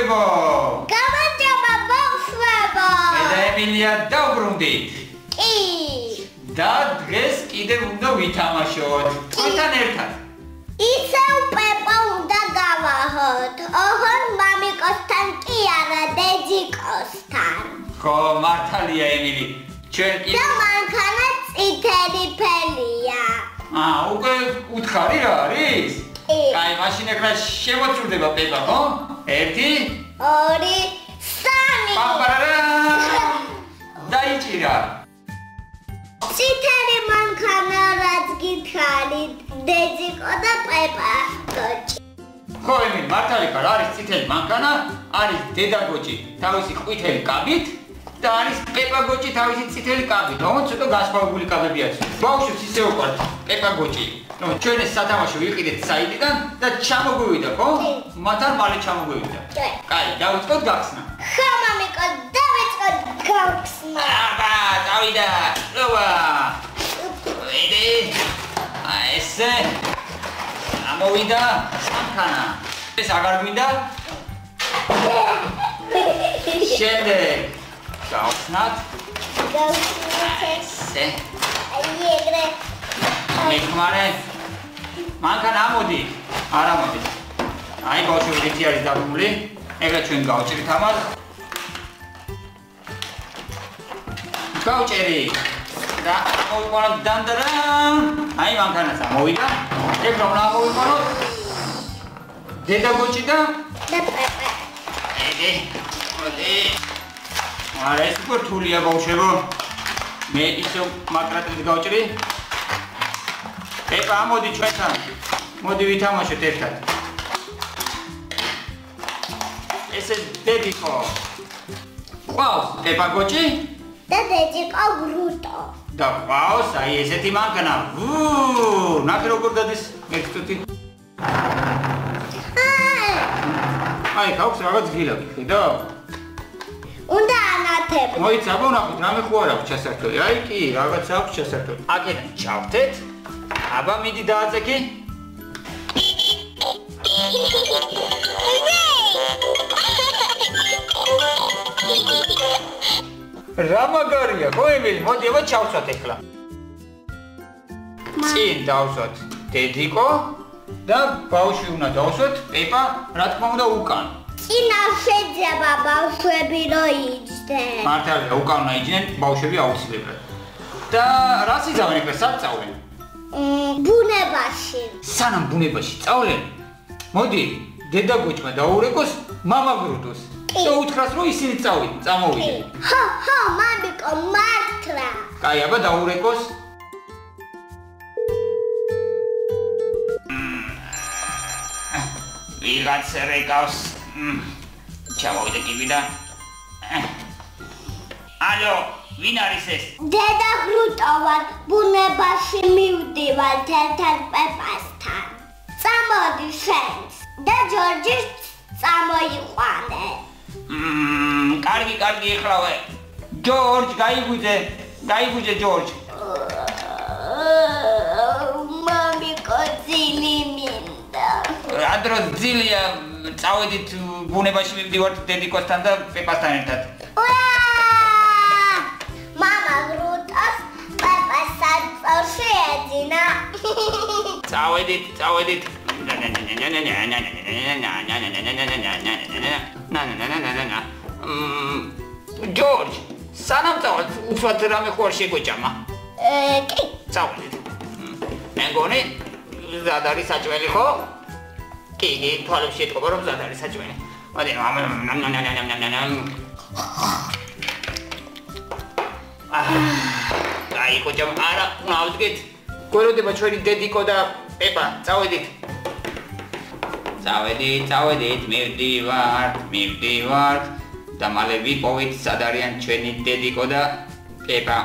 ბავშვებო. გამარჯობა ბავშვებო. მე და ემილია დავბრუნდით. კი. და დღეს კიდევ უნდა ვითამაშოთ. თქვენთან ერთად. ისევ პეპა უნდა გავაჰოთ. ოღონ მამიკოსთან კი არა, დედიკოსთან. ხო, მართალია ემილი. ჩვენ და მანქანა წითელი ფერია. უკვე უთხარი რა არის? კი. კაი, მაშინ ეხლა შემოწურდება პეპა, ხო? 1 2 3 პაპარარა. დაიჭირა. წითელი მანქანა რაც გითხარით, დედიკო და პეპა გოჭი. ხო, ემილი, მართალი ხარ, არის წითელი მანქანა, არის დედა გოჭი თავისი ყვითელი კაბით და არის პეპა გოჭი თავისი წითელი კაბით. თუმცა ცოტა გასხვავებული კაბებია. ბავშვებს ისე უყვართ პეპა გოჭი. ჩვენ ეს სათამაშო ვიყიდეთ საიტიდან და ჩამოგვივიდა, ხო? მათთან მალე ჩამოგვივიდა. კაი, დავიწყოთ გახსნა. ხო, მამიკო, დავიწყოთ გახსნა. აბა, დავიდა. ოპა. ვიდე. ესე. ამოვიდა მანქანა. ეს აღარ გვინდა? შემდეგ. გავხსნათ. ესე. ეგრე. მეკმარე. მანქანა ამოდი. არ ამოდი. აი ბავშვები რითი არის დაბრუნული. ეგრე ჩვენ გავჭერით ამას. გავჭერი. და ამოვიყვანოთ დანდარამ. აი მანქანაც ამოვიდა. ეგ რომ ამოვიყვანოთ. დედა გოჭი და პეპა. ედი. მოდი. არა ეს უფრო რთულია ბავშვებო. მე ისევ მაკრატებს გავჭრი. პეპა ამოდი ჩვენთან. მოდი ვითამაშოთ ერთად. ესე დედიკო. ყავს პეპა გოჭი? და დედიკო ბრუტო. და ყავს აი ესეთი მანქანა. ნახე როგორ დადის ერთთუთი. აი გაქვს რაღაც გილაკი, ხედავ? უნდა ანათებ. მოიცავ ნახოთ რამე ხო არ აქვს ჩასართული. აი კი, რაღაც აქვს ჩასართული. აქედან ჩავთეთ. აბა მიდი დააწექი. რა მაგარია, ხო ემილი? მოდი აბა ჩავსვათ ეხლა. წინ დავსვათ დედიკო და ბავშვი უნდა დავსვათ პეპა, რა თქმა უნდა უკან. წინა შეძება ბავშვები რო იჯდნენ. მართალია, უკანა იჯდნენ ბავშვები აუცილებლად. და რას იზავენ ეხლა სად წავlen? ბუნებაში. სანამ ბუნებაში წავლენ, მოდი დედა გოჭმა დაურეკოს მამა ბრუტოს და უთხრას რომ ისინი წამოვიდნენ. ხო, მამიკო, მართლა. კაი, აბა დაურეკოს. ვიღაც რეკავს. ჩამოვიდე კიბიდან. ალო, ვინ არის ეს? დედა ბრუტო ვარ, ბუნებაში მივდივართ ერთად პეპასთან. წამოდი შენც და ჯორჯის წამოიყვანე. კარგი, ეხლავე. ჯორჯ, გაიგვიძე ჯორჯ. მამიკო, ძილი მინდა. რა დროს ძილია, წავედით ბუნებაში მივდივართ დედიკოსთან და პეპასთან ერთად. მამა ბრუტოს პეპასთან წორში ეძინა. წავედით. ჯორჯ, სანამ წავალთ, უცბად რამე ხო არ შეგვეჭამა? კი. წავედით. მე მგონი მზად არის საჭმელი, ხო? კი, თვალებს შეტყობა რომ მზად არის საჭმელი. მოდი, აი ხოჭამ, არა, ნავდგეთ. გველოდება ჩვენი დედიკო და პეპა, წავედით. წავედით, მივდივართ და მალე ვიპოვით სად არიან ჩვენი დედიკო და პეპა.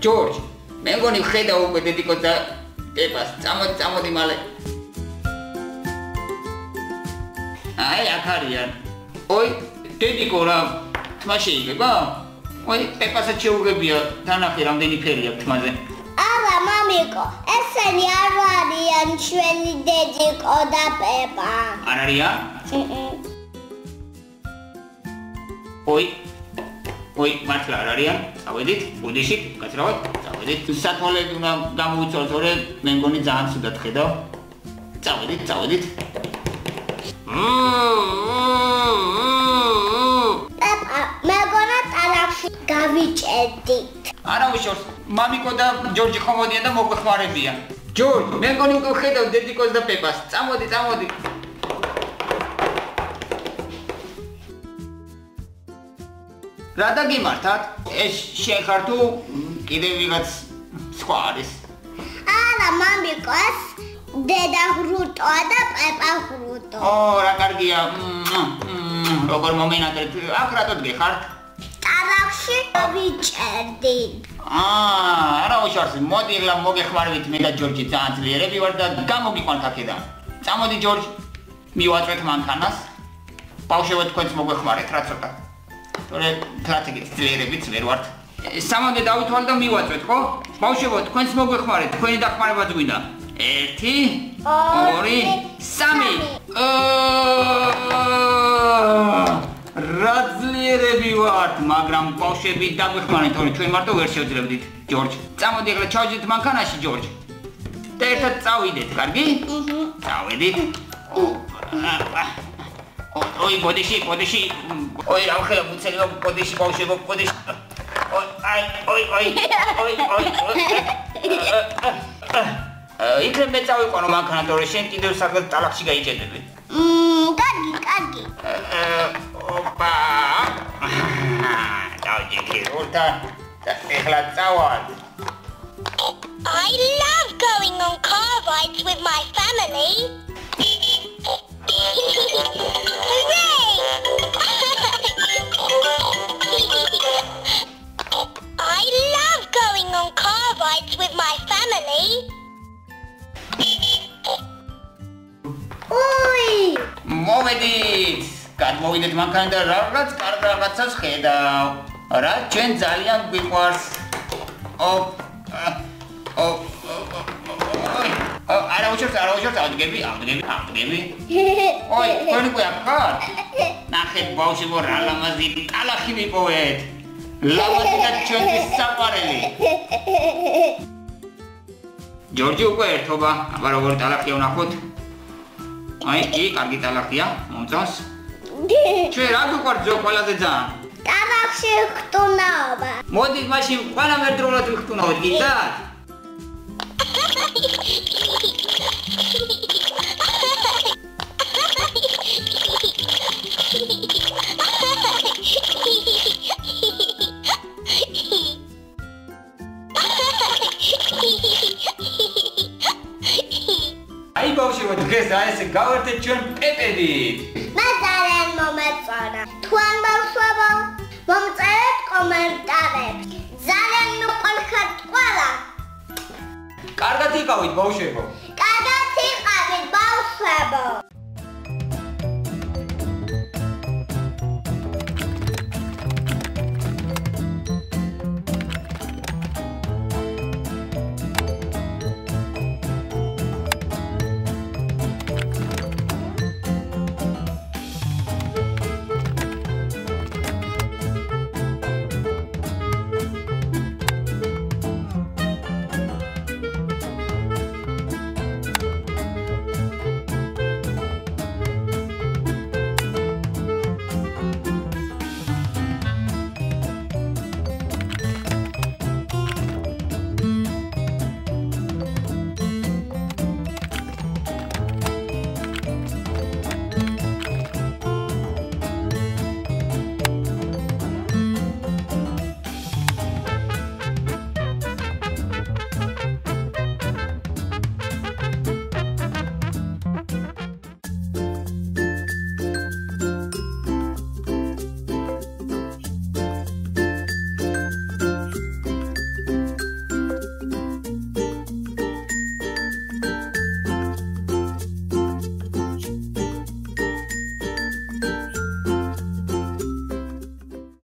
ჯორჯ, მე მგონი ხედავ უკვე დედიკო და პეპას, წამოდი მალე. აი, აქ არიან. ой, დედიკო რა თმა შეიძლება? ой, პეპასაც შეუგებია, თანახი რამდენი ფერი აქვს თმაზე. არა, მამიკო, ესენი არ არიან ჩვენი დედიკო და პეპა. არ არიან? ой, მართლა არ არიან. წავედით, ბუდიში, გაცრავად, წავედით. სათვალები უნდა გამოვიწოლოთ, თორე მე მგონი ძალიან ცუდად ხედავ. წავედით. პაპა, მეგონა ტალახში გავიჭერდით. არა უშორს, მამიკო და ჯორჯი ხომოდიან და მოგვეხმარებიან. ჯორჯ, მე მგონი უკვე ხედავ დედიკოს და პეპას. წამოდი. რა დაგიმართათ? ეს შენ ხარ თუ კიდევ ვიღაც სხვა არის? არა, მამიკოს დედა ხრუტოა და პეპა ხრუტო. რა კარგია. როგორ მომენატრეთ? აქ რატო გიხართ? ტალახში გავიჭერდით. არა უშორს, მოდი ეხლა მოგეხმარებით მე და ჯორჯი ძალიან ძლიერები ვარ და გამოგიყვანთ აქედან. წამოდი ჯორჯ, მივაწვეთ მანქანას. ბავშვებო თქვენც მოგვეხმარეთ რა ცოტა. თორე ფლატიგით ძლიერებიც ვერ ვართ. სამამდე დავითვალ და მივაწვეთ, ხო? ბავშვებო თქვენც მოგვეხმარეთ, თქვენი დახმარებაც გვინდა. 1 2 3 რა ძლიერები ვართ, მაგრამ ბავშვები დაგვეხმარეთ, თორე ჩვენ მარტო ვერ შევძლებდით. ჯორჯ, წამოდი ეხლა ჩავჯდეთ მანქანაში, ჯორჯ. და ერთად წავიდეთ, კარგი? წავედით. ой, ბოდიში. ой, რა ხელა ბუცელო ბოდიში, ბავშვებო, ბოდიში. ой. იქნებ მე წავიყვანო მანქანა, თორე შენ კიდევ სადღაც ტალახში გაიჭედები. კარგი. ოპა. დავჯექი როთა და ეხლა წავალ. I love going on car rides with my family. Hooray! I love going on car rides with my family. ой! მოვედით. გადმოვიდეთ მანქანა და რაღაც კარგ რაღაცას ხედავ. რა, ჩვენ ძალიან გვიყვარს. არა უშორს, ავდგები. ой, თქვენ უკვე აქ ხართ? ნახეთ ბავშვებო, რა ლამაზი ტალახი მიპოვეთ. ლამაზი და ჩვენთვის საყვარელი. ჯორჯი უკვე ერთობა, აბა როგორი ტალახია ვნახოთ. აი, კი, კარგი ტალახია, მომწონს. ჩვენ რა გვიყვართ ზო ყველაზე ძალიან? ტალახში ხტუნაობა. მოდით მაშინ ყველამ ერთდროულად ვიხტუნავთ, გიძათ? აი ბავშვებო, დღეს ესე გავერთეთ ჩვენ პეპებით. მე ძალიან მომეწონა. თქვენ ბავშვებო, მომწერეთ კომენტარებში. ძალიან მიყვარხართ ყველა. კარგად იყავით ბავშვებო.